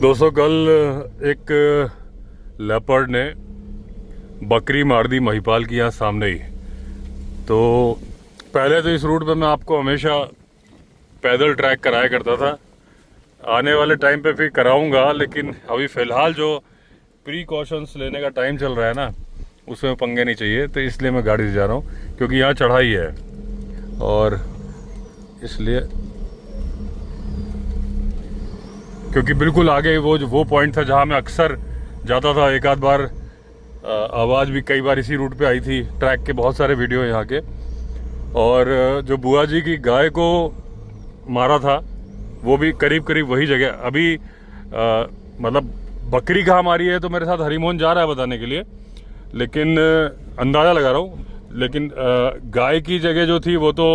दोस्तों कल एक लेपर्ड ने बकरी मार दी महिपाल की यहाँ सामने ही। तो पहले तो इस रूट पे मैं आपको हमेशा पैदल ट्रैक कराया करता था, आने वाले टाइम पे फिर कराऊंगा, लेकिन अभी फ़िलहाल जो प्रीकॉशंस लेने का टाइम चल रहा है ना, उसमें पंगे नहीं चाहिए, तो इसलिए मैं गाड़ी से जा रहा हूँ क्योंकि यहाँ चढ़ाई है और इसलिए, क्योंकि बिल्कुल आगे वो पॉइंट था जहाँ मैं अक्सर जाता था। एक आध बार आवाज़ भी कई बार इसी रूट पे आई थी। ट्रैक के बहुत सारे वीडियो यहाँ के। और जो बुआ जी की गाय को मारा था वो भी करीब करीब वही जगह। अभी मतलब बकरी कहाँ मारी है तो मेरे साथ हरिमोहन जा रहा है बताने के लिए, लेकिन अंदाज़ा लगा रहा हूँ। लेकिन गाय की जगह जो थी वो तो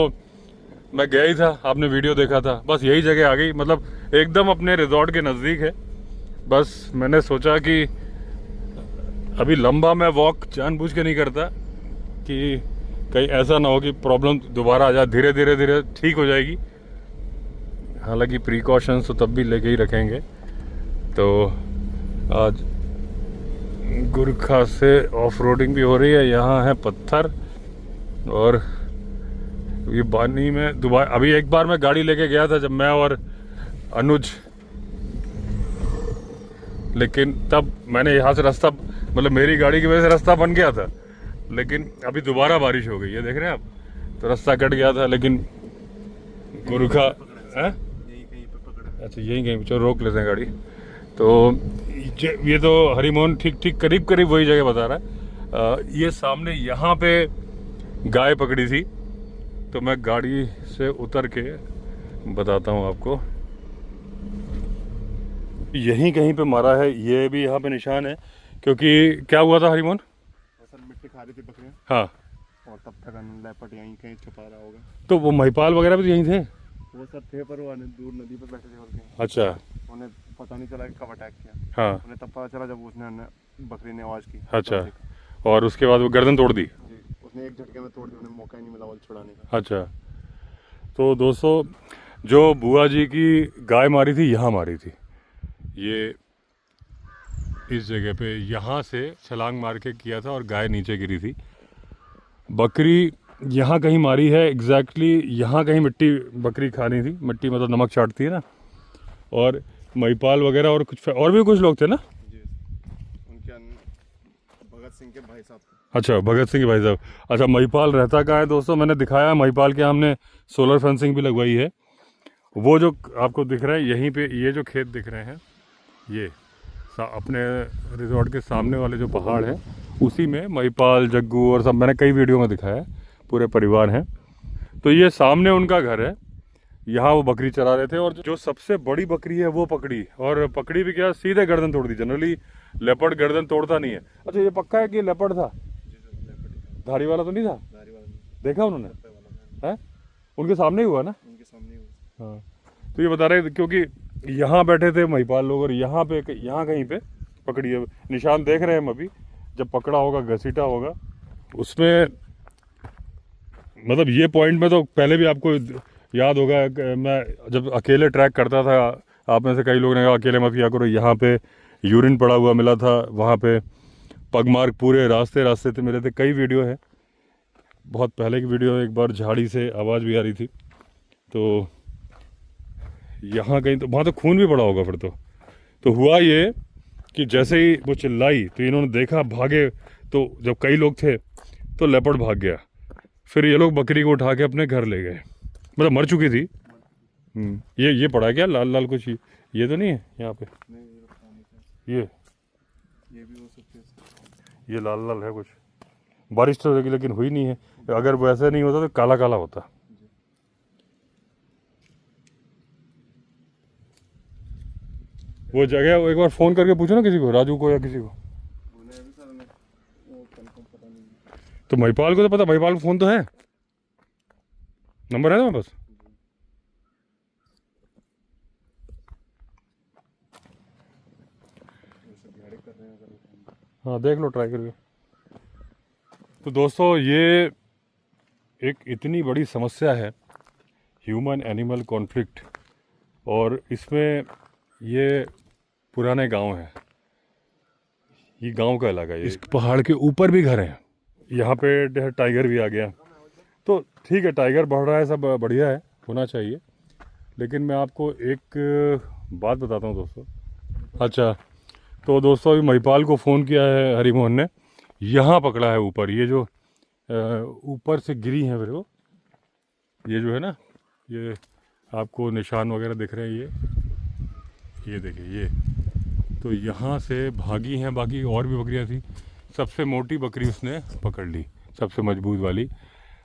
मैं गया ही था, आपने वीडियो देखा था। बस यही जगह आ गई, मतलब एकदम अपने रिजॉर्ट के नज़दीक है। बस मैंने सोचा कि अभी लंबा मैं वॉक जानबूझ के नहीं करता कि कहीं ऐसा ना हो कि प्रॉब्लम दोबारा आ जाए। धीरे धीरे धीरे ठीक हो जाएगी। हालांकि प्रिकॉशंस तो तब भी लेके ही रखेंगे। तो आज गुरखा से ऑफ रोडिंग भी हो रही है। यहाँ है पत्थर और ये बानी में दोबारा। अभी एक बार मैं गाड़ी लेके गया था जब मैं और अनुज, लेकिन तब मैंने यहाँ से रास्ता, मतलब मेरी गाड़ी की वजह से रास्ता बन गया था, लेकिन अभी दोबारा बारिश हो गई है, देख रहे हैं आप, तो रास्ता कट गया था। लेकिन गुरखा है, अच्छा यहीं कहीं, चलो रोक लेते हैं गाड़ी। तो ये तो हरिमोहन ठीक ठीक करीब करीब वही जगह बता रहा है। ये सामने यहाँ पे गाय पकड़ी थी, तो मैं गाड़ी से उतर के बताता हूँ आपको। यहीं कहीं पे मारा है, ये भी यहाँ पे निशान है। क्योंकि क्या हुआ था हरिमोहन? सर मिट्टी खा रही थी बकरियाँ। हाँ, और तब तक लेपर्ड यहीं कहीं छुपा रहा होगा। तो वो महिपाल वगैरह भी तो यहीं थे? वो सब थे पर वो दूर नदी पर बैठे थे और कहीं। अच्छा, उन्हें पता नहीं चला कि कब अटैक किया। हाँ, उन्हें तब पता चला जब उसने बकरी ने आवाज़ की। अच्छा, और उसके बाद वो गर्दन तोड़ दी? जी, उसने एक झटके में तोड़ दी, उन्हें मौका ही नहीं मिला वो छुड़ाने का। अच्छा, तो दोस्तों जो बुआ जी की गाय मारी थी, यहाँ मारी थी, ये इस जगह पे, यहाँ से छलांग मार के किया था और गाय नीचे गिरी थी। बकरी यहाँ कहीं मारी है, एग्जैक्टली यहाँ कहीं मिट्टी बकरी खानी थी। मिट्टी मतलब नमक चाटती है ना। और महिपाल वगैरह और कुछ और भी कुछ लोग थे ना? जी, उनके भगत सिंह के भाई साहब। अच्छा, भगत सिंह के भाई साहब। अच्छा, महिपाल रहता कहाँ है दोस्तों? मैंने दिखाया महिपाल के, हमने सोलर फेंसिंग भी लगवाई है। वो जो आपको दिख रहा है यहीं पे, ये जो खेत दिख रहे हैं, ये अपने रिजॉर्ट के सामने वाले जो पहाड़ हैं, उसी में महिपाल, जग्गू और सब मैंने कई वीडियो में दिखाया है, पूरे परिवार हैं। तो ये सामने उनका घर है, यहाँ वो बकरी चरा रहे थे और जो सबसे बड़ी बकरी है वो पकड़ी, और पकड़ी भी क्या, सीधे गर्दन तोड़ दी। जनरली लेपर्ड गर्दन तोड़ता नहीं है। अच्छा, ये पक्का है कि लेपर्ड था? धारी वाला तो नहीं था? देखा उन्होंने? है, उनके सामने ही हुआ ना? उनके सामने हुआ। हाँ, तो ये बता रहे क्योंकि यहाँ बैठे थे महिपाल लोग और यहाँ पे, यहाँ कहीं पे पकड़ी है। निशान देख रहे हैं हम अभी, जब पकड़ा होगा, घसीटा होगा उसमें। मतलब ये पॉइंट में तो पहले भी आपको याद होगा कि मैं जब अकेले ट्रैक करता था, आप में से कई लोगों ने कहा अकेले मत किया करो, यहाँ पे यूरिन पड़ा हुआ मिला था, वहाँ पे पगमार्क पूरे रास्ते रास्ते से मिले थे। कई वीडियो है, बहुत पहले की वीडियो, एक बार झाड़ी से आवाज़ भी आ रही थी। तो यहाँ कहीं तो वहाँ तो खून भी पड़ा होगा फिर तो हुआ ये कि जैसे ही वो चिल्लाई तो इन्होंने देखा, भागे। तो जब कई लोग थे तो लेपर्ड भाग गया। फिर ये लोग बकरी को उठा के अपने घर ले गए, मतलब मर चुकी थी। ये पड़ा है क्या लाल लाल कुछ? ये तो नहीं है यहाँ पे? ये भी हो सकती है। ये लाल लाल है कुछ। बारिश तो लेकिन हुई नहीं है। अगर वैसे नहीं होता तो काला काला होता। वो जगह एक बार फ़ोन करके पूछो ना किसी को, राजू को या किसी को। तो महिपाल को तो पता, महिपाल को फ़ोन तो है, नंबर है ना मेरे पास। हाँ, देख लो ट्राई करके। तो दोस्तों ये एक इतनी बड़ी समस्या है, ह्यूमन एनिमल कॉन्फ्लिक्ट, और इसमें ये पुराने गांव हैं। ये गांव का इलाका है। इस पहाड़ के ऊपर भी घर हैं। यहाँ पे टाइगर भी आ गया। तो ठीक है, टाइगर बढ़ रहा है, सब बढ़िया है, होना चाहिए। लेकिन मैं आपको एक बात बताता हूँ दोस्तों। अच्छा, तो दोस्तों अभी महिपाल को फ़ोन किया है हरिमोहन ने, यहाँ पकड़ा है ऊपर। ये जो ऊपर से गिरी है मेरे को, ये जो है ना, ये आपको निशान वगैरह दिख रहे हैं, ये देखिए, ये तो यहाँ से भागी हैं। बाकी और भी बकरियाँ थी, सबसे मोटी बकरी उसने पकड़ ली, सबसे मजबूत वाली।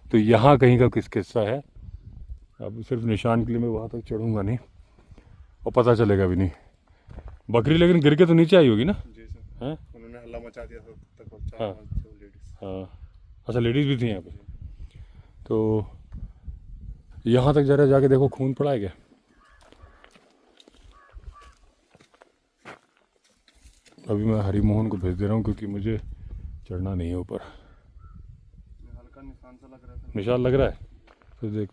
तो यहाँ कहीं का किस्सा है। अब सिर्फ निशान के लिए मैं वहाँ तक चढ़ूँगा नहीं और पता चलेगा भी नहीं। बकरी लेकिन गिर के तो नीचे आई होगी ना? जी सर। हैं? उन्होंने हल्ला मचा दिया था तब तक। हाँ। लेडीज। हाँ, अच्छा, लेडीज़ भी थी यहाँ पे। तो यहाँ तक जरा जाके देखो, खून पड़ा है क्या? अभी मैं हरिमोहन को भेज दे रहा हूँ क्योंकि मुझे चढ़ना नहीं है ऊपर। हल्का निशान सा लग रहा है। निशान लग रहा है तो देख,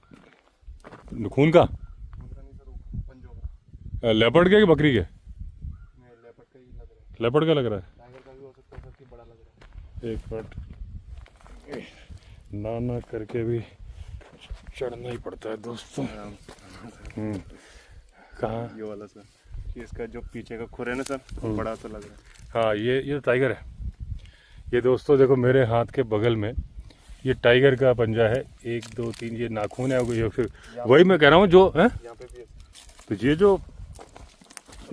खून का। उनका नहीं सर, वो पंजों का। लेपर्ड के कि बकरी के? नहीं, लेपर्ड का ही लग रहा है। लेपर्ड का लग रहा है। टाइगर का भी हो सकता है सर, कि बड़ा लग रहा है। एक मिनट, ना करके भी चढ़ना ही पड़ता है दोस्तों। कहाँ? ये वाला सर, कि इसका जो पीछे का खुर है ना सर, वो बड़ा सा लग रहा है। हाँ, ये टाइगर है। ये दोस्तों देखो, मेरे हाथ के बगल में ये टाइगर का पंजा है। 1 2 3 ये नाखून है। वही मैं कह रहा हूँ जो है। यहाँ पे भी है। तो ये जो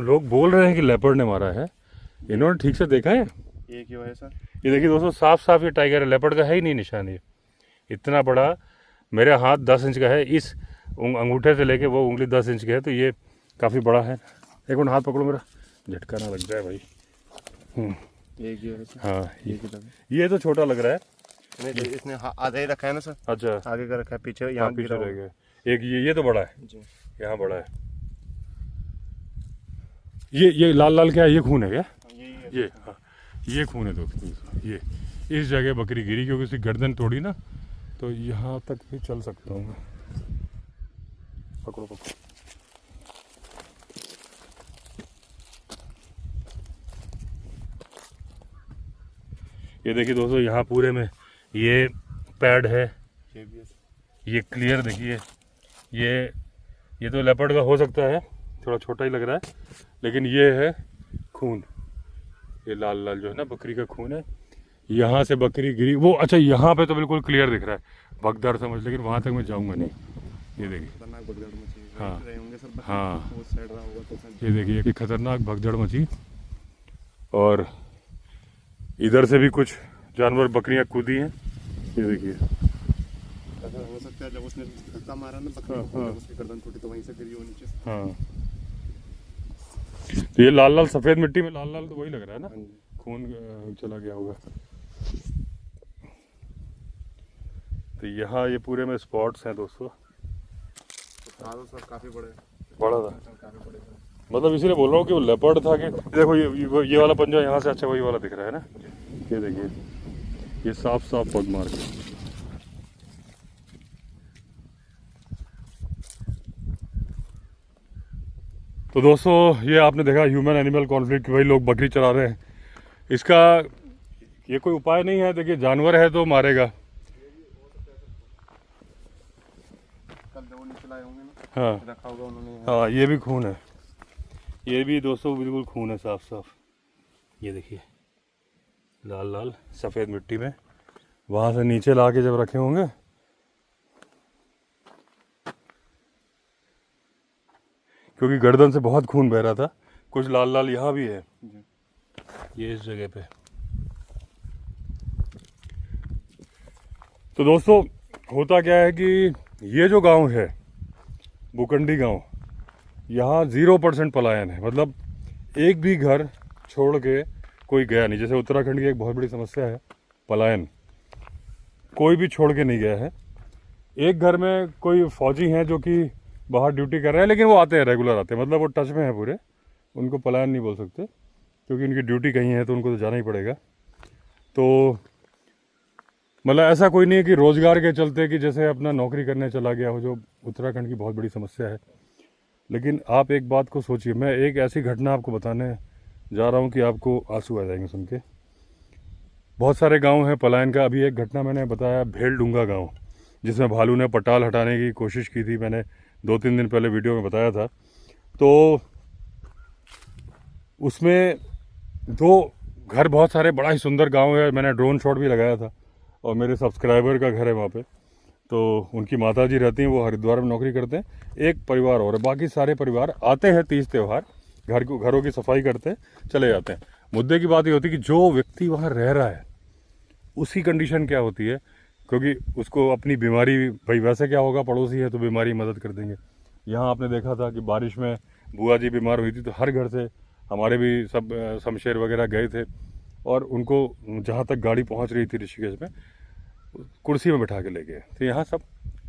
लोग बोल रहे हैं कि लेपर्ड ने मारा है, इन्होंने ठीक से देखा है? एक ही है सर। ये देखिए दोस्तों, साफ साफ ये टाइगर है, लेपर्ड का है ही नहीं निशान। ये इतना बड़ा, मेरे हाथ 10 इंच का है, इस अंगूठे से लेके वो उंगली 10 इंच की है। तो ये काफ़ी बड़ा है। एक मिनट, हाथ पकड़ो मेरा, झटका ना लग जाए भाई। एक ये है सर। हाँ, ये ये तो छोटा लग रहा है। नहीं, इसने आधा ही रखा है ना सर, अच्छा, आगे का रखा है, पीछे यहाँ यहाँ पीछे गिरा रह हुआ है। गया। एक ये तो बड़ा है, जी। यहाँ बड़ा है। ये लाल लाल क्या है? ये खून है क्या? यही है। ये, हाँ, ये खून है दोस्तों। ये इस जगह बकरी गिरी क्योंकि उसकी गर्दन तोड़ी ना, तो यहाँ तक भी चल सकता हूँ मैं। पकड़ो पकड़ो। ये देखिए दोस्तों, यहाँ पूरे में ये पैड है, ये भी है सर। ये क्लियर देखिए। ये तो लेपर्ड का हो सकता है, थोड़ा छोटा ही लग रहा है, लेकिन ये है खून। ये लाल लाल जो है ना, बकरी का खून है। यहाँ से बकरी गिरी वो। अच्छा, यहाँ पे तो बिल्कुल क्लियर दिख रहा है, भगदड़ समझ, लेकिन वहाँ तक मैं जाऊँगा नहीं। ये देखिए, खतरनाक भगदड़ मची। हाँ। रहे होंगे सर, हाँ। वो साइड रहा होगा तो सर। ये देखिए कि खतरनाक भगदड़ मची, और इधर से भी कुछ जानवर, बकरियां कूदी हैं। ये देखिए, ऐसा हो सकता है जब उसने धक्का मारा ना बकरी को, हाँ। जब उसकी गर्दन टूटी तो वहीं से गिरी वो नीचे। हाँ। तो ये लाल लाल सफ़ेद मिट्टी में लाल लाल तो वही लग रहा है ना, हाँ जी। खून चला गया होगा। तो यहाँ ये पूरे में स्पॉट्स हैं दोस्तों। तो सर काफी बड़े, बड़ा था, काफी बड़े थे। मतलब इसीलिए बोल रहा हूँ कि वो लेपर्ड था कि देखो, ये वाला पंजा यहाँ से अच्छा वही वाला दिख रहा है ना। ये देखिए, ये साफ साफ पग मार के। तो दोस्तों, ये आपने देखा ह्यूमन एनिमल कॉन्फ्लिक्ट, वही लोग बकरी चरा रहे हैं। इसका ये कोई उपाय नहीं है। देखिए, जानवर है तो मारेगा। कल जब वो नीचे लाए होंगे ना, हाँ रखा होगा उन्होंने। हाँ, ये भी खून है। ये भी दोस्तों बिल्कुल खून है, साफ साफ। ये देखिए, लाल लाल सफ़ेद मिट्टी में वहाँ से नीचे ला के जब रखे होंगे, क्योंकि गर्दन से बहुत खून बह रहा था। कुछ लाल लाल यहाँ भी है, ये इस जगह पे। तो दोस्तों, होता क्या है कि ये जो गांव है, बुकंडी गांव, यहाँ 0% पलायन है। मतलब एक भी घर छोड़ के कोई गया नहीं। जैसे उत्तराखंड की एक बहुत बड़ी समस्या है पलायन, कोई भी छोड़ के नहीं गया है। एक घर में कोई फौजी हैं जो कि बाहर ड्यूटी कर रहे हैं, लेकिन वो आते हैं, रेगुलर आते हैं, मतलब वो टच में है पूरे। उनको पलायन नहीं बोल सकते क्योंकि उनकी ड्यूटी कहीं है, तो उनको तो जाना ही पड़ेगा। तो मतलब ऐसा कोई नहीं है कि रोज़गार के चलते कि जैसे अपना नौकरी करने चला गया हो, जो उत्तराखंड की बहुत बड़ी समस्या है। लेकिन आप एक बात को सोचिए, मैं एक ऐसी घटना आपको बताने जा रहा हूँ कि आपको आंसू आ जाएंगे सुन के। बहुत सारे गांव हैं पलायन का। अभी एक घटना मैंने बताया भेलडूंगा गांव, जिसमें भालू ने पटाल हटाने की कोशिश की थी, मैंने 2-3 दिन पहले वीडियो में बताया था। तो उसमें 2 घर, बहुत सारे, बड़ा ही सुंदर गांव है। मैंने ड्रोन शॉट भी लगाया था और मेरे सब्सक्राइबर का घर है वहाँ पे। तो उनकी माता जी रहती हैं, वो हरिद्वार में नौकरी करते हैं। एक परिवार और है, बाकी सारे परिवार आते हैं तीज त्यौहार, घरों की सफाई करते हैं, चले जाते हैं। मुद्दे की बात ये होती है कि जो व्यक्ति वहाँ रह रहा है उसकी कंडीशन क्या होती है, क्योंकि उसको अपनी बीमारी, भाई वैसे क्या होगा, पड़ोसी है तो बीमारी मदद कर देंगे। यहाँ आपने देखा था कि बारिश में बुआ जी बीमार हुई थी, तो हर घर से हमारे भी सब शमशेर वगैरह गए थे और उनको जहाँ तक गाड़ी पहुँच रही थी ऋषिकेश में, कुर्सी में बैठा के ले गए। तो यहाँ सब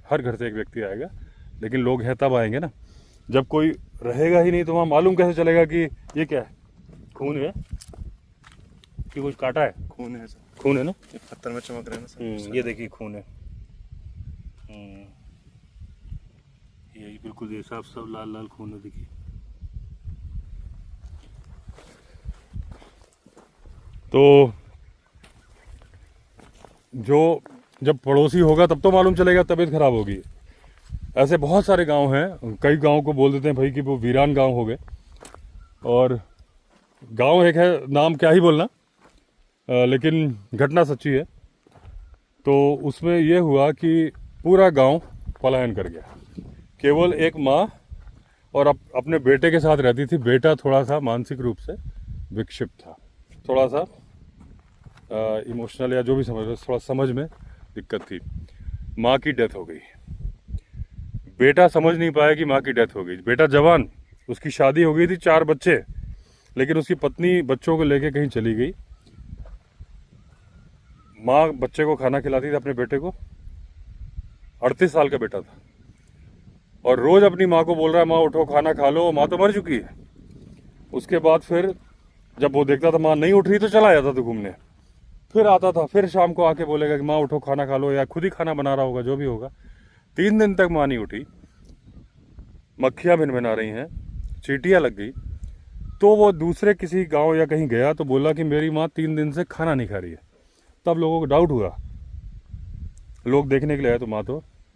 हर घर से एक व्यक्ति आएगा, लेकिन लोग हैं तब आएंगे ना, जब कोई रहेगा ही नहीं तो वहाँ मालूम कैसे चलेगा कि ये क्या है, खून है कि कुछ काटा है। खून है सर, खून है ना, ये पत्थर में चमक रहे हैं ना सर। ये देखिए खून है। ये बिल्कुल ये साफ साफ लाल लाल खून है, देखिए। तो जो जब पड़ोसी होगा तब तो मालूम चलेगा, तबीयत खराब होगी। ऐसे बहुत सारे गांव हैं, कई गांव को बोल देते हैं भाई कि वो वीरान गांव हो गए। और गांव एक है, नाम क्या ही बोलना, लेकिन घटना सच्ची है। तो उसमें यह हुआ कि पूरा गांव पलायन कर गया, केवल एक माँ और अपने बेटे के साथ रहती थी। बेटा थोड़ा सा मानसिक रूप से विक्षिप्त था, थोड़ा सा इमोशनल या जो भी समझ लो, थोड़ा समझ में दिक्कत थी। माँ की डेथ हो गई। बेटा समझ नहीं पाया कि माँ की डेथ हो गई। बेटा जवान, उसकी शादी हो गई थी, 4 बच्चे, लेकिन उसकी पत्नी बच्चों को लेके कहीं चली गई। माँ बच्चे को खाना खिलाती थी, अपने बेटे को। 38 साल का बेटा था और रोज अपनी माँ को बोल रहा है, माँ उठो खाना खा लो, माँ तो मर चुकी है। उसके बाद फिर जब वो देखता था माँ नहीं उठ रही तो चला जाता था घूमने, फिर आता था, फिर शाम को आके बोलेगा कि माँ उठो खाना खा लो, या खुद ही खाना बना रहा होगा, जो भी होगा। 3 दिन तक माँ नहीं उठी, मक्खियाँ भिनभिना रही हैं, चींटियाँ लग गई। तो वो दूसरे किसी गांव या कहीं गया तो बोला कि मेरी माँ 3 दिन से खाना नहीं खा रही है। तब लोगों को डाउट हुआ, लोग देखने के लिए आए तो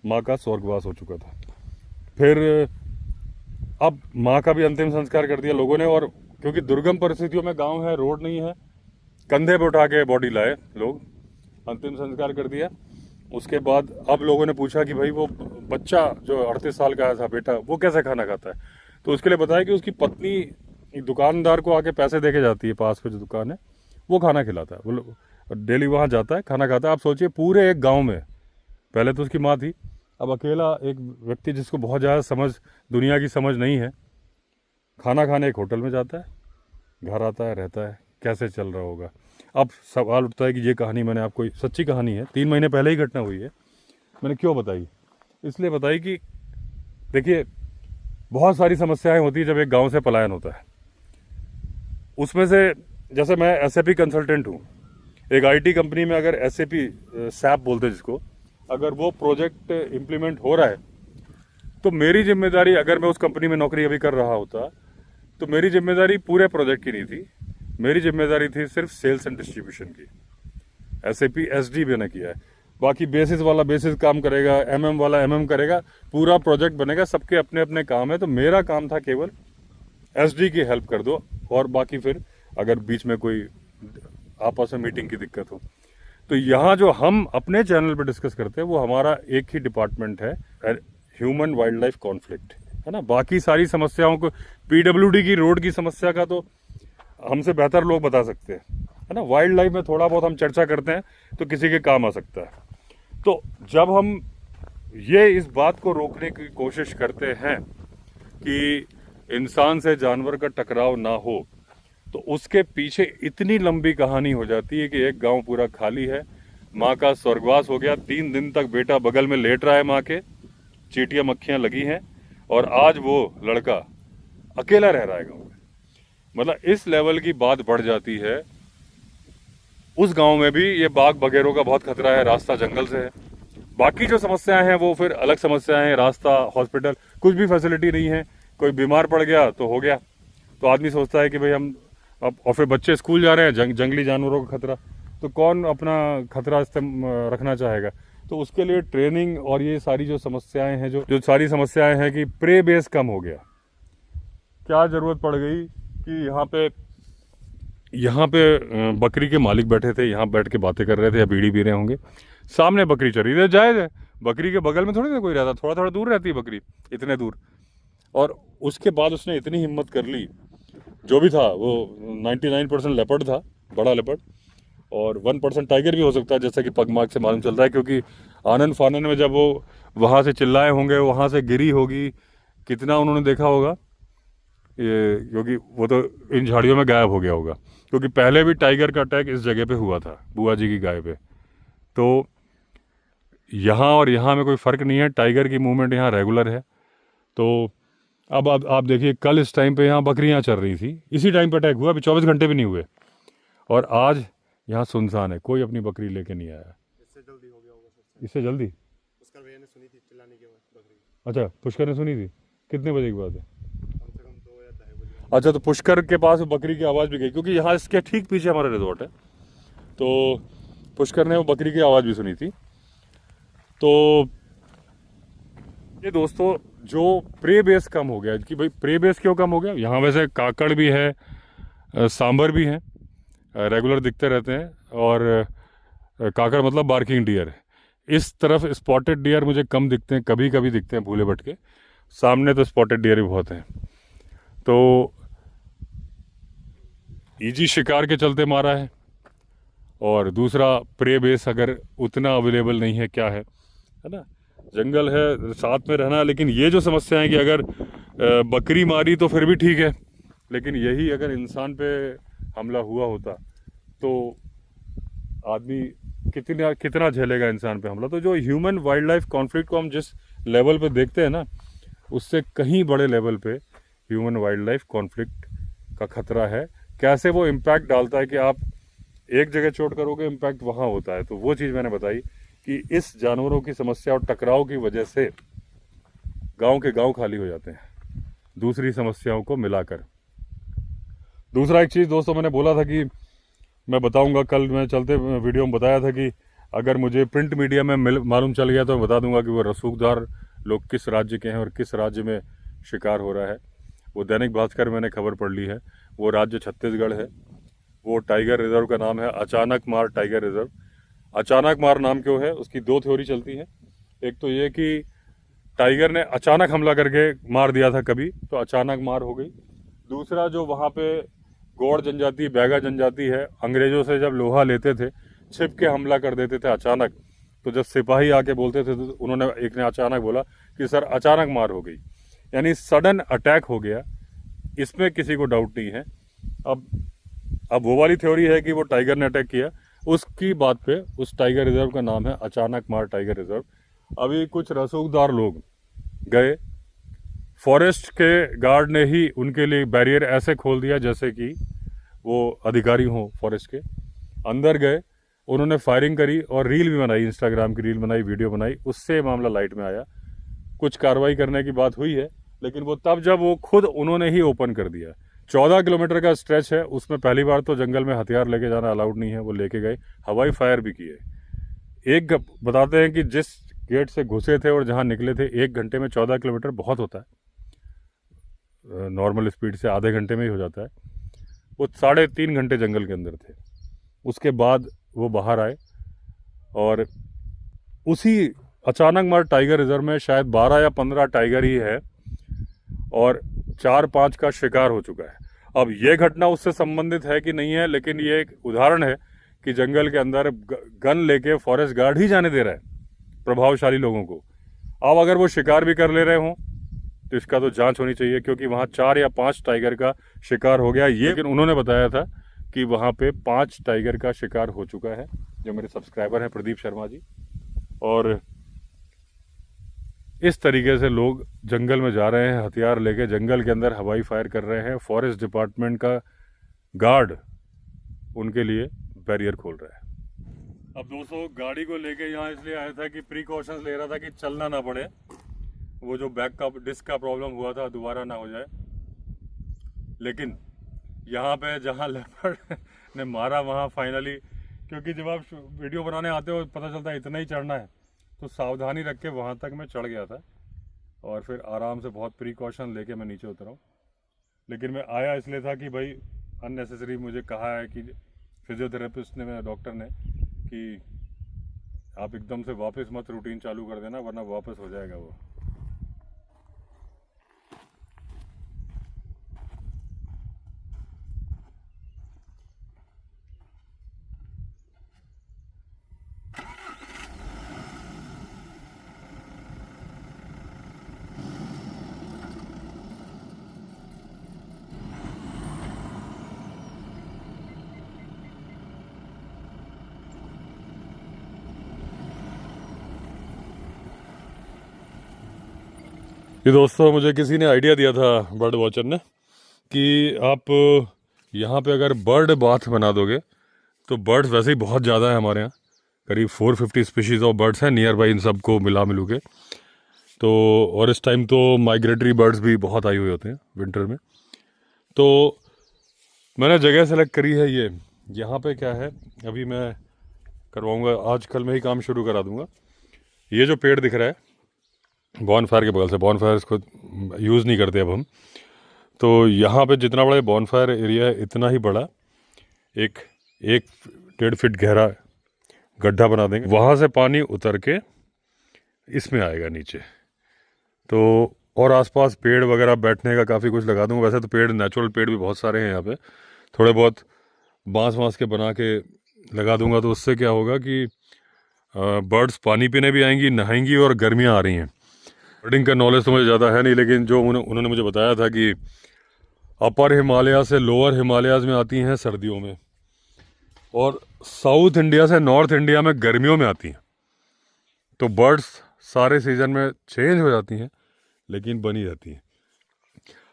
माँ का स्वर्गवास हो चुका था। फिर अब माँ का भी अंतिम संस्कार कर दिया लोगों ने, और क्योंकि दुर्गम परिस्थितियों में गांव है, रोड नहीं है, कंधे पे उठा के बॉडी लाए लोग, अंतिम संस्कार कर दिया। उसके बाद अब लोगों ने पूछा कि भाई वो बच्चा जो 38 साल का था बेटा, वो कैसे खाना खाता है। तो उसके लिए बताया कि उसकी पत्नी दुकानदार को आके पैसे दे के जाती है, पास में जो दुकान है वो खाना खिलाता है, वो डेली वहाँ जाता है, खाना खाता है। आप सोचिए पूरे एक गाँव में, पहले तो उसकी माँ थी, अब अकेला एक व्यक्ति जिसको बहुत ज़्यादा समझ, दुनिया की समझ नहीं है, खाना खाने एक होटल में जाता है, घर आता है, रहता है, कैसे चल रहा होगा। अब सवाल उठता है कि ये कहानी मैंने आपको, सच्ची कहानी है, 3 महीने पहले ही घटना हुई है। मैंने क्यों बताई, इसलिए बताई कि देखिए बहुत सारी समस्याएं होती है जब एक गांव से पलायन होता है। उसमें से जैसे मैं SAP कंसल्टेंट हूँ, एक IT कंपनी में अगर SAP SAP बोलते हैं जिसको, अगर वो प्रोजेक्ट इम्प्लीमेंट हो रहा है तो मेरी जिम्मेदारी, अगर मैं उस कंपनी में नौकरी अभी कर रहा होता तो मेरी जिम्मेदारी पूरे प्रोजेक्ट की नहीं थी, मेरी जिम्मेदारी थी सिर्फ सेल्स एंड डिस्ट्रीब्यूशन की। SAP SD मैंने किया है, बाकी बेसिस वाला बेसिस काम करेगा, MM वाला MM करेगा, पूरा प्रोजेक्ट बनेगा, सबके अपने अपने काम है। तो मेरा काम था केवल SD की हेल्प कर दो, और बाकी फिर अगर बीच में कोई आपस में मीटिंग की दिक्कत हो। तो यहाँ जो हम अपने चैनल पर डिस्कस करते हैं वो हमारा एक ही डिपार्टमेंट है, ह्यूमन वाइल्ड लाइफ कॉन्फ्लिक्ट, है ना। बाकी सारी समस्याओं को, PWD की रोड की समस्या का तो हमसे बेहतर लोग बता सकते हैं, है ना। वाइल्ड लाइफ में थोड़ा बहुत हम चर्चा करते हैं तो किसी के काम आ सकता है। तो जब हम ये इस बात को रोकने की कोशिश करते हैं कि इंसान से जानवर का टकराव ना हो, तो उसके पीछे इतनी लंबी कहानी हो जाती है कि एक गांव पूरा खाली है, माँ का स्वर्गवास हो गया, 3 दिन तक बेटा बगल में लेट रहा है माँ के, चींटियां मक्खियां लगी हैं, और आज वो लड़का अकेला रह रहा है गाँव में। मतलब इस लेवल की बात बढ़ जाती है। उस गांव में भी ये बाघ बगेरों का बहुत खतरा है, रास्ता जंगल से है। बाकी जो समस्याएं हैं वो फिर अलग समस्याएं हैं, रास्ता, हॉस्पिटल, कुछ भी फैसिलिटी नहीं है। कोई बीमार पड़ गया तो हो गया, तो आदमी सोचता है कि भाई हम अब और फिर बच्चे स्कूल जा रहे हैं, जंगली जानवरों का खतरा, तो कौन अपना खतरा रखना चाहेगा। तो उसके लिए ट्रेनिंग और ये सारी जो समस्याएं हैं, जो सारी समस्याएं हैं कि प्रे बेस कम हो गया, क्या ज़रूरत पड़ गई कि यहाँ पे बकरी के मालिक बैठे थे, यहाँ बैठ के बातें कर रहे थे या बीड़ी पी रहे होंगे, सामने बकरी चर रही है, जायज़ है, बकरी के बगल में थोड़ी ना कोई रहता, थोड़ा थोड़ा दूर रहती है बकरी, इतने दूर। और उसके बाद उसने इतनी हिम्मत कर ली, जो भी था वो 99% लेपर्ड था, बड़ा लेपर्ड, और 1% टाइगर भी हो सकता है, जैसा कि पगमार्क से मालूम चल रहा है, क्योंकि आनन फानन में जब वो वहाँ से चिल्लाए होंगे, वहाँ से गिरी होगी, कितना उन्होंने देखा होगा ये, क्योंकि वो तो इन झाड़ियों में गायब हो गया होगा, क्योंकि पहले भी टाइगर का अटैक इस जगह पे हुआ था, बुआ जी की गाय पे। तो यहाँ और यहाँ में कोई फ़र्क नहीं है, टाइगर की मूवमेंट यहाँ रेगुलर है। तो अब आप देखिए, कल इस टाइम पे यहाँ बकरियाँ चल रही थी, इसी टाइम पे अटैक हुआ, अभी 24 घंटे भी नहीं हुए, और आज यहाँ सुनसान है, कोई अपनी बकरी लेके नहीं आया। इससे जल्दी हो गया होगा सबसे। इससे जल्दी पुष्कर भैया ने सुनी थी चिल्लाने की आवाज़ बकरी। अच्छा, पुष्कर ने सुनी थी, कितने बजे की बात है? कम से कम 2 या 2:30 बजे। अच्छा, तो पुष्कर के पास बकरी की आवाज़ भी गई, क्योंकि यहाँ इसके ठीक पीछे हमारा रिजॉर्ट है, तो पुष्कर ने वो बकरी की आवाज़ भी सुनी थी। तो ये दोस्तों, जो प्रे बेस कम हो गया, कि भाई प्रे बेस क्यों कम हो गया, यहाँ वैसे काकड़ भी है, सांबर भी हैं, रेगुलर दिखते रहते हैं, और काकड़ मतलब बार्किंग डियर है। इस तरफ स्पॉटेड डियर मुझे कम दिखते हैं, कभी कभी दिखते हैं भूले भटके, सामने तो स्पॉटेड डियर भी बहुत हैं। तो इजी शिकार के चलते मारा है, और दूसरा प्रे बेस अगर उतना अवेलेबल नहीं है, क्या है ना, जंगल है, साथ में रहना। लेकिन ये जो समस्या है कि अगर बकरी मारी तो फिर भी ठीक है, लेकिन यही अगर इंसान पे हमला हुआ होता तो आदमी कितना झेलेगा इंसान पे हमला। तो जो ह्यूमन वाइल्ड लाइफ कॉन्फ्लिक्ट को हम जिस लेवल पे देखते हैं ना, उससे कहीं बड़े लेवल पे ह्यूमन वाइल्ड लाइफ कॉन्फ्लिक्ट का खतरा है। कैसे वो इम्पैक्ट डालता है कि आप एक जगह चोट करोगे, इम्पैक्ट वहाँ होता है। तो वो चीज़ मैंने बताई कि इस जानवरों की समस्या और टकराव की वजह से गांव के गांव खाली हो जाते हैं, दूसरी समस्याओं को मिलाकर। दूसरा एक चीज़ दोस्तों, मैंने बोला था कि मैं बताऊंगा, कल मैं चलते वीडियो में बताया था कि अगर मुझे प्रिंट मीडिया में मालूम चल गया तो मैं बता दूंगा कि वो रसूखदार लोग किस राज्य के हैं और किस राज्य में शिकार हो रहा है। वो दैनिक भास्कर मैंने खबर पढ़ ली है, वो राज्य छत्तीसगढ़ है। वो टाइगर रिजर्व का नाम है अचानक मार टाइगर रिजर्व। अचानक मार नाम क्यों है, उसकी दो थ्योरी चलती है। एक तो ये कि टाइगर ने अचानक हमला करके मार दिया था कभी, तो अचानक मार हो गई। दूसरा, जो वहाँ पे गौड़ जनजाति, बैगा जनजाति है, अंग्रेजों से जब लोहा लेते थे, छिप के हमला कर देते थे अचानक। तो जब सिपाही आके बोलते थे तो उन्होंने, एक ने अचानक बोला कि सर अचानक मार हो गई, यानी सडन अटैक हो गया। इसमें किसी को डाउट नहीं है। अब वो वाली थ्योरी है कि वो टाइगर ने अटैक किया, उसकी बात पे उस टाइगर रिजर्व का नाम है अचानक मार टाइगर रिजर्व। अभी कुछ रसूखदार लोग गए, फॉरेस्ट के गार्ड ने ही उनके लिए बैरियर ऐसे खोल दिया जैसे कि वो अधिकारी हों फॉरेस्ट के। अंदर गए, उन्होंने फायरिंग करी और रील भी बनाई, इंस्टाग्राम की रील बनाई, वीडियो बनाई, उससे मामला लाइट में आया। कुछ कार्रवाई करने की बात हुई है, लेकिन वो तब जब वो खुद उन्होंने ही ओपन कर दिया। 14 किलोमीटर का स्ट्रेच है, उसमें पहली बार तो जंगल में हथियार लेके जाना अलाउड नहीं है, वो लेके गए, हवाई फायर भी किए। बताते हैं कि जिस गेट से घुसे थे और जहाँ निकले थे, 1 घंटे में 14 किलोमीटर बहुत होता है, नॉर्मल स्पीड से आधे घंटे में ही हो जाता है। वो 3.5 घंटे जंगल के अंदर थे। उसके बाद वो बाहर आए और उसी अचानक मार टाइगर रिजर्व में शायद 12 या 15 टाइगर ही है और 4-5 का शिकार हो चुका है। अब ये घटना उससे संबंधित है कि नहीं है, लेकिन ये एक उदाहरण है कि जंगल के अंदर गन लेके फॉरेस्ट गार्ड ही जाने दे रहा है प्रभावशाली लोगों को। अब अगर वो शिकार भी कर ले रहे हों तो इसका तो जांच होनी चाहिए, क्योंकि वहाँ 4 या 5 टाइगर का शिकार हो गया ये, लेकिन उन्होंने बताया था कि वहाँ पे 5 टाइगर का शिकार हो चुका है। जो मेरे सब्सक्राइबर हैं प्रदीप शर्मा जी, और इस तरीके से लोग जंगल में जा रहे हैं हथियार लेके, जंगल के अंदर हवाई फायर कर रहे हैं। फॉरेस्ट डिपार्टमेंट का गार्ड उनके लिए बैरियर खोल रहा है। अब दोस्तों, गाड़ी को लेके यहाँ इसलिए आया था कि प्रिकॉशंस ले रहा था कि चलना ना पड़े, वो जो बैक का डिस्क का प्रॉब्लम हुआ था दोबारा ना हो जाए। लेकिन यहाँ पे जहाँ लेपर्ड ने मारा वहाँ फाइनली, क्योंकि जब आप वीडियो बनाने आते हो पता चलता है इतना ही चढ़ना है, तो सावधानी रख के वहाँ तक मैं चढ़ गया था और फिर आराम से बहुत प्रिकॉशन लेके मैं नीचे उतरा हूँ। लेकिन मैं आया इसलिए था कि भाई अननेसेसरी मुझे कहा है कि फिजियोथेरेपिस्ट ने, मेरा डॉक्टर ने, कि आप एकदम से वापस मत रूटीन चालू कर देना वरना वापस हो जाएगा वो। ये दोस्तों मुझे किसी ने आइडिया दिया था, बर्ड वॉचर ने, कि आप यहाँ पे अगर बर्ड बाथ बना दोगे तो बर्ड्स वैसे ही बहुत ज़्यादा है हमारे यहाँ, करीब 450 स्पीशीज़ ऑफ बर्ड्स हैं नियर बाई इन सबको मिला मिलू के। तो और इस टाइम तो माइग्रेटरी बर्ड्स भी बहुत आए हुए होते हैं विंटर में। तो मैंने जगह सेलेक्ट करी है ये, यहाँ पे क्या है अभी मैं करवाऊँगा, आज कल में ही काम शुरू करा दूँगा। ये जो पेड़ दिख रहा है बॉनफायर के बगल से, बॉनफायर इसको यूज़ नहीं करते अब हम, तो यहाँ पे जितना बड़ा बॉनफायर एरिया है इतना ही बड़ा एक 1-1.5 फीट गहरा गड्ढा बना देंगे, वहाँ से पानी उतर के इसमें आएगा नीचे। तो और आसपास पेड़ वगैरह बैठने का काफ़ी कुछ लगा दूँगा। वैसे तो पेड़, नेचुरल पेड़ भी बहुत सारे हैं यहाँ पे, थोड़े बहुत बांस के बना के लगा दूँगा। तो उससे क्या होगा कि बर्ड्स पानी पीने भी आएंगी, नहाएंगी, और गर्मियाँ आ रही हैं। बर्डिंग का नॉलेज तो मुझे ज़्यादा है नहीं, लेकिन जो उन्होंने मुझे बताया था कि अपर हिमालय से लोअर हिमालयाज़ में आती हैं सर्दियों में, और साउथ इंडिया से नॉर्थ इंडिया में गर्मियों में आती हैं। तो बर्ड्स सारे सीज़न में चेंज हो जाती हैं लेकिन बनी रहती हैं।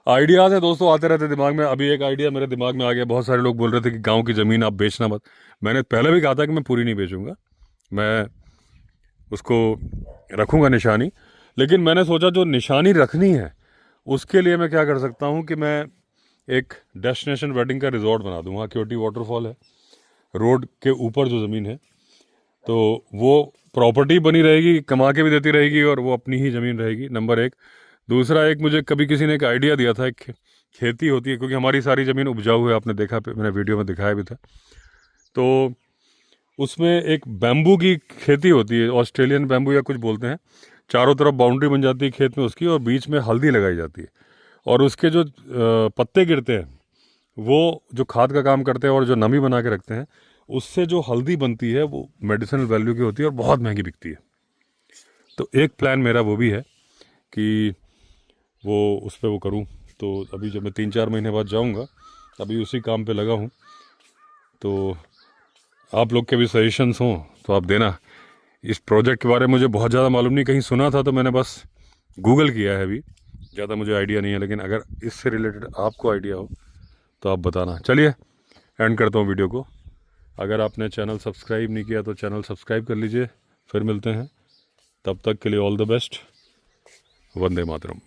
आइडियाज़ है दोस्तों आते रहते दिमाग में। अभी एक आइडिया मेरे दिमाग में आ गया, बहुत सारे लोग बोल रहे थे कि गांव की ज़मीन आप बेचना मत। मैंने पहले भी कहा था कि मैं पूरी नहीं बेचूंगा, मैं उसको रखूंगा निशानी। लेकिन मैंने सोचा जो निशानी रखनी है उसके लिए मैं क्या कर सकता हूं कि मैं एक डेस्टिनेशन वेडिंग का रिजॉर्ट बना दूँ। वहाँ क्योटी वाटरफॉल है, रोड के ऊपर जो ज़मीन है, तो वो प्रॉपर्टी बनी रहेगी, कमा के भी देती रहेगी, और वो अपनी ही ज़मीन रहेगी, नंबर 1। दूसरा, एक मुझे कभी किसी ने एक आइडिया दिया था, एक खेती होती है, क्योंकि हमारी सारी ज़मीन उपजाऊ है, आपने देखा, मैंने वीडियो में दिखाया भी था। तो उसमें एक बैम्बू की खेती होती है, ऑस्ट्रेलियन बैम्बू या कुछ बोलते हैं। चारों तरफ बाउंड्री बन जाती है खेत में उसकी, और बीच में हल्दी लगाई जाती है, और उसके जो पत्ते गिरते हैं वो जो खाद का काम करते हैं और जो नमी बना के रखते हैं, उससे जो हल्दी बनती है वो मेडिसिनल वैल्यू की होती है और बहुत महंगी बिकती है। तो एक प्लान मेरा वो भी है कि वो उस पर वो करूँ। तो अभी जब मैं 3-4 महीने बाद जाऊँगा, अभी उसी काम पे लगा हूँ। तो आप लोग के भी सजेशंस हों तो आप देना। इस प्रोजेक्ट के बारे में मुझे बहुत ज़्यादा मालूम नहीं, कहीं सुना था तो मैंने बस गूगल किया है, अभी ज़्यादा मुझे आइडिया नहीं है। लेकिन अगर इससे रिलेटेड आपको आइडिया हो तो आप बताना। चलिए एंड करता हूँ वीडियो को। अगर आपने चैनल सब्सक्राइब नहीं किया तो चैनल सब्सक्राइब कर लीजिए। फिर मिलते हैं, तब तक के लिए all the best. Vande Mataram.